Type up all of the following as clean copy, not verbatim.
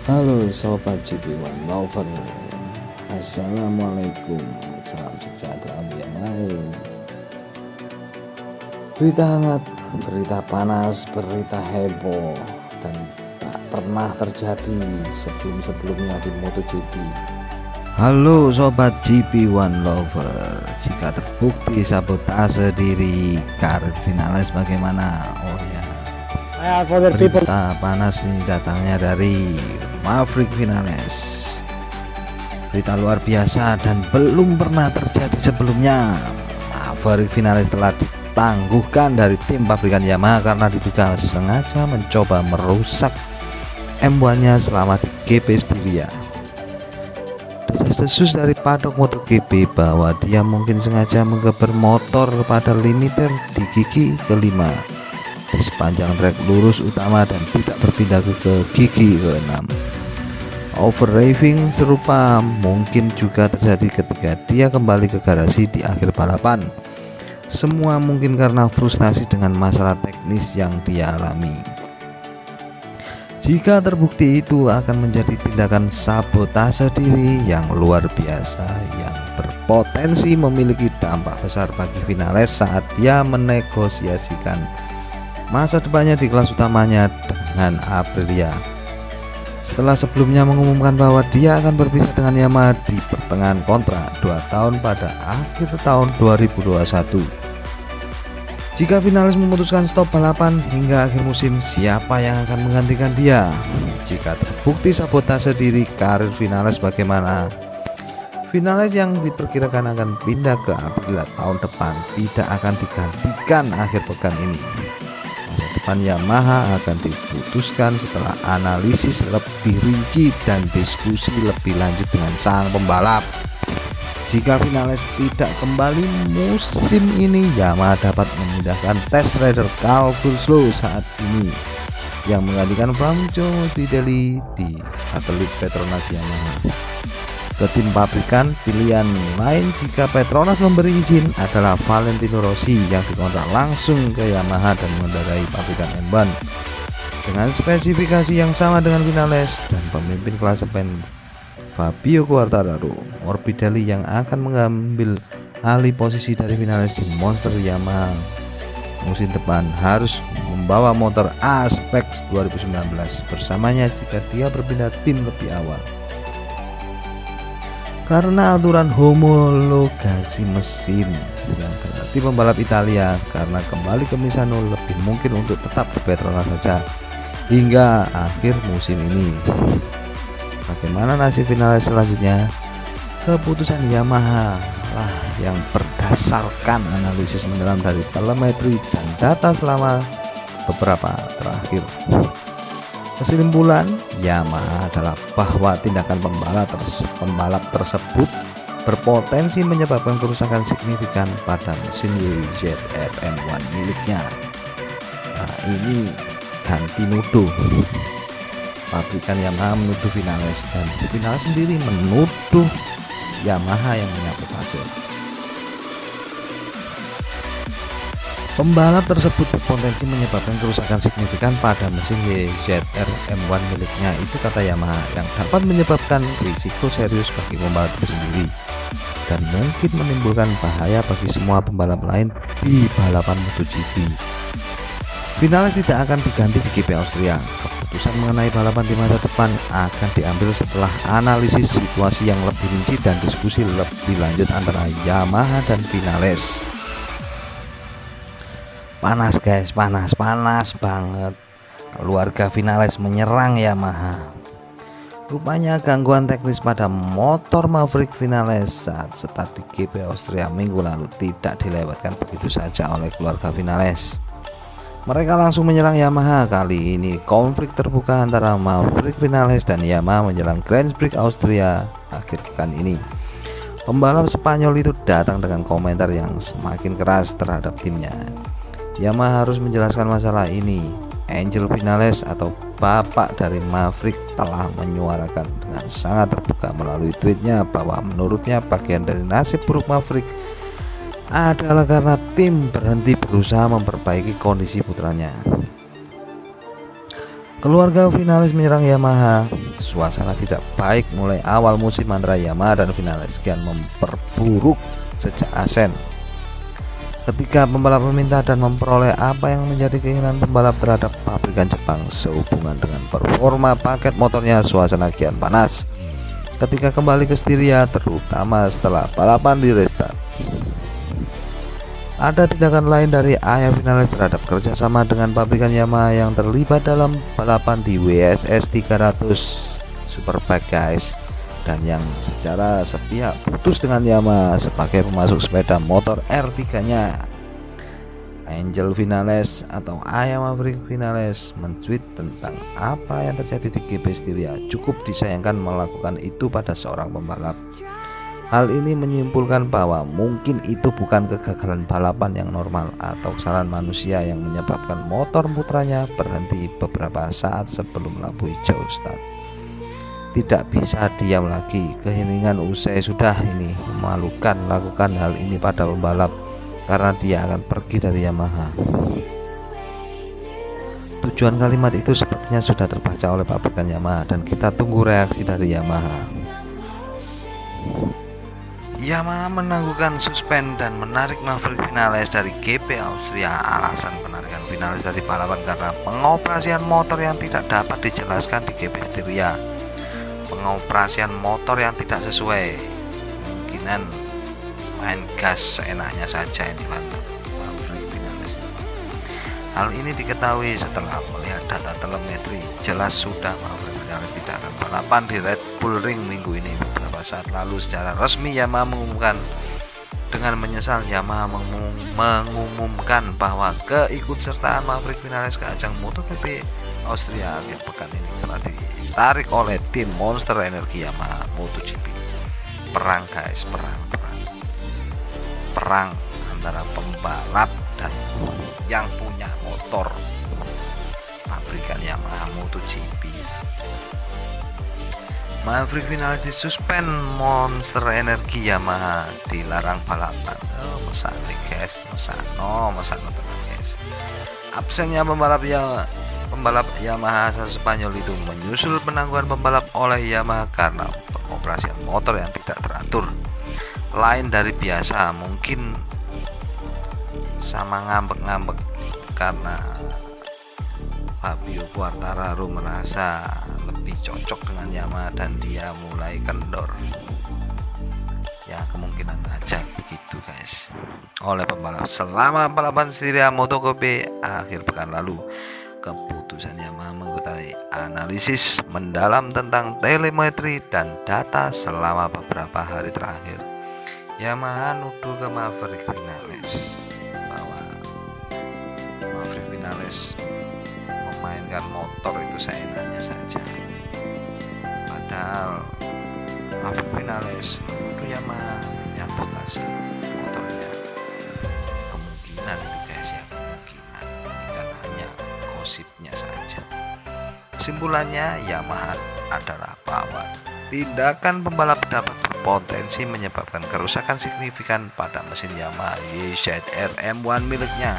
Halo Sobat GP1 Lover, Assalamualaikum, salam sejahtera untuk yang lain. Berita hangat, berita panas, berita heboh dan tak pernah terjadi sebelum-sebelumnya di MotoGP. Halo Sobat GP1 Lover, jika terbukti sabotase diri karir finalis bagaimana? Oh ya, berita panas ini datangnya dari Maverick Vinales. Berita luar biasa dan belum pernah terjadi sebelumnya. Maverick Vinales telah ditangguhkan dari tim pabrikan Yamaha karena diduga sengaja mencoba merusak M1-nya selama di GP Styria. Desas-desus dari paddock MotoGP bahwa dia mungkin sengaja menggeber motor pada limiter di gigi kelima di sepanjang trek lurus utama dan tidak berpindah ke gigi ke-6. Overraving serupa mungkin juga terjadi ketika dia kembali ke garasi di akhir balapan. Semua mungkin karena frustasi dengan masalah teknis yang dia alami. Jika terbukti, itu akan menjadi tindakan sabotase diri yang luar biasa yang berpotensi memiliki dampak besar bagi Vinales saat dia menegosiasikan masa depannya di kelas utamanya dengan Aprilia. Setelah sebelumnya mengumumkan bahwa dia akan berpisah dengan Yamaha di pertengahan kontrak 2 tahun pada akhir tahun 2021. Jika Vinales memutuskan stop balapan hingga akhir musim, siapa yang akan menggantikan dia? Jika terbukti sabotase diri karir Vinales bagaimana? Vinales yang diperkirakan akan pindah ke Aprilia tahun depan tidak akan digantikan akhir pekan ini. Masa depan Yamaha akan diputuskan setelah analisis lebih rinci dan diskusi lebih lanjut dengan sang pembalap. Jika Vinales tidak kembali musim ini, Yamaha dapat memindahkan test rider Carl Crutchlow saat ini yang menggantikan Franco Morbidelli di satelit Petronas Yamaha ke tim pabrikan. Pilihan lain jika Petronas memberi izin adalah Valentino Rossi yang dikontrak langsung ke Yamaha dan mengendarai pabrikan M1 dengan spesifikasi yang sama dengan Vinales dan pemimpin klasemen Fabio Quartararo. Morbidelli yang akan mengambil alih posisi dari Vinales di Monster Yamaha musim depan harus membawa motor Apex 2019 bersamanya jika dia berpindah tim lebih awal. Karena aturan homologasi mesin yang berarti pembalap Italia karena kembali ke Misano lebih mungkin untuk tetap di Petronas saja hingga akhir musim ini. Bagaimana nasib Vinales selanjutnya? Keputusan Yamaha lah yang berdasarkan analisis mendalam dari telemetri dan data selama beberapa terakhir. Kesimpulan Yamaha adalah bahwa tindakan pembalap tersebut berpotensi menyebabkan kerusakan signifikan pada mesin YZR M1 miliknya. Nah, ini ganti nuduh. Pabrikan Yamaha menuduh Vinales dan Vinales sendiri menuduh Yamaha yang menyabotase. Pembalap tersebut berpotensi menyebabkan kerusakan signifikan pada mesin YZR M1 miliknya, itu kata Yamaha, yang dapat menyebabkan risiko serius bagi pembalap itu sendiri dan mungkin menimbulkan bahaya bagi semua pembalap lain di balapan MotoGP. Vinales tidak akan diganti di GP Austria. Keputusan mengenai balapan di masa depan akan diambil setelah analisis situasi yang lebih rinci dan diskusi lebih lanjut antara Yamaha dan Vinales. Panas guys, panas banget. Keluarga Vinales menyerang Yamaha. Rupanya gangguan teknis pada motor Maverick Vinales saat start di GP Austria minggu lalu tidak dilewatkan begitu saja oleh keluarga Vinales. Mereka langsung menyerang Yamaha. Kali ini konflik terbuka antara Maverick Vinales dan Yamaha menjelang Grand Prix Austria akhir pekan ini. Pembalap Spanyol itu datang dengan komentar yang semakin keras terhadap timnya. Yamaha harus menjelaskan masalah ini. Angel Vinales atau bapak dari Maverick telah menyuarakan dengan sangat terbuka melalui tweetnya bahwa menurutnya bagian dari nasib buruk Maverick adalah karena tim berhenti berusaha memperbaiki kondisi putranya. Keluarga Vinales menyerang Yamaha. suasana tidak baik mulai awal musim antara Yamaha dan Vinales kian memperburuk sejak Asen. Ketika pembalap meminta dan memperoleh apa yang menjadi keinginan pembalap terhadap pabrikan Jepang sehubungan dengan performa paket motornya, suasana kian panas ketika kembali ke Styria, terutama setelah balapan di restart. Ada tindakan lain dari ayah Vinales terhadap kerjasama dengan pabrikan Yamaha yang terlibat dalam balapan di WSS 300 Superbike guys, dan yang secara sepihak putus dengan Yamaha sebagai pemasok sepeda motor R3-nya. Angel Vinales atau ayah Maverick Vinales mencuit tentang apa yang terjadi di GP Styria. Cukup disayangkan melakukan itu pada seorang pembalap. Hal ini menyimpulkan bahwa mungkin itu bukan kegagalan balapan yang normal atau kesalahan manusia yang menyebabkan motor putranya berhenti beberapa saat sebelum lampu hijau start. Tidak bisa diam lagi, keheningan usai sudah. Ini memalukan lakukan hal ini pada pembalap karena dia akan pergi dari Yamaha. Tujuan kalimat itu sepertinya sudah terbaca oleh pabrikan Yamaha dan kita tunggu reaksi dari Yamaha. Yamaha menangguhkan suspend dan menarik Maverick Vinales dari GP Austria. Alasan penarikan Vinales dari balapan karena pengoperasian motor yang tidak dapat dijelaskan di GP Styria. Pengoperasian motor yang tidak sesuai, kemungkinan main gas seenaknya saja ini Maverick Vinales. Hal ini diketahui setelah melihat data telemetri. Jelas sudah Maverick Vinales tidak akan balapan di Red Bull Ring minggu ini. Beberapa saat lalu secara resmi Yamaha mengumumkan. Dengan menyesal, Yamaha mengumumkan bahwa keikutsertaan Maverick Vinales ke ajang MotoGP Austria akhir pekan ini telah ditarik oleh tim Monster Energy Yamaha MotoGP. Perang guys, perang antara pembalap dan yang punya motor pabrikan Yamaha MotoGP. Maverick Vinales disuspend Monster Energy Yamaha, dilarang balapan. Mesan guys, mesan guys. Absennya pembalap Yamaha asal Spanyol itu menyusul penangguhan pembalap oleh Yamaha karena pengoperasian motor yang tidak teratur. Lain dari biasa, mungkin sama ngambek-ngambek karena Fabio Quartararo merasa lebih cocok dengan Yamaha dan dia mulai kendor. Ya kemungkinan aja begitu guys. Oleh pembalap selama balapan Styria MotoGP akhir pekan lalu, keputusan Yamaha mengikuti analisis mendalam tentang telemetri dan data selama beberapa hari terakhir. Yamaha nuduh ke Maverick Vinales bahwa Maverick Vinales memainkan motor itu seenaknya saja. Padahal Maverick Vinales menuduh Yamaha menyabotase motornya. Kemungkinan itu guys ya, kemungkinan, bukan hanya gosipnya saja. Kesimpulannya, Yamaha adalah bahwa tindakan pembalap dapat berpotensi menyebabkan kerusakan signifikan pada mesin Yamaha YZR M1 miliknya,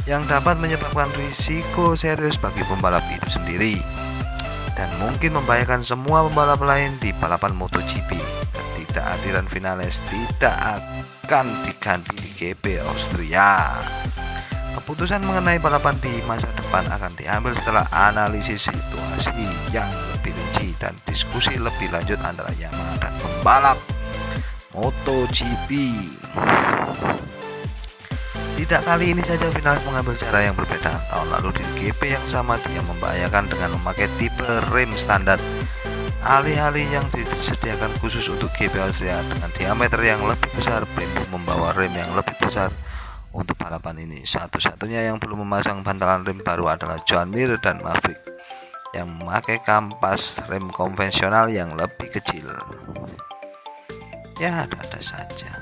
yang dapat menyebabkan risiko serius bagi pembalap itu sendiri dan mungkin membahayakan semua pembalap lain di balapan MotoGP. Ketidakhadiran Vinales tidak akan diganti di GP Austria. Keputusan mengenai balapan di masa depan akan diambil setelah analisis situasi yang lebih rinci dan diskusi lebih lanjut antara Yamaha dan pembalap MotoGP. Tidak kali ini saja Vinales mengambil cara yang berbeda. Tahun lalu di GP yang sama dia membahayakan dengan memakai tipe rem standar alih-alih yang disediakan khusus untuk GP Austria dengan diameter yang lebih besar. Brembo membawa rem yang lebih besar untuk balapan ini. Satu-satunya yang belum memasang bantalan rem baru adalah Joan Mir dan Maverick yang memakai kampas rem konvensional yang lebih kecil. Ya, ada saja.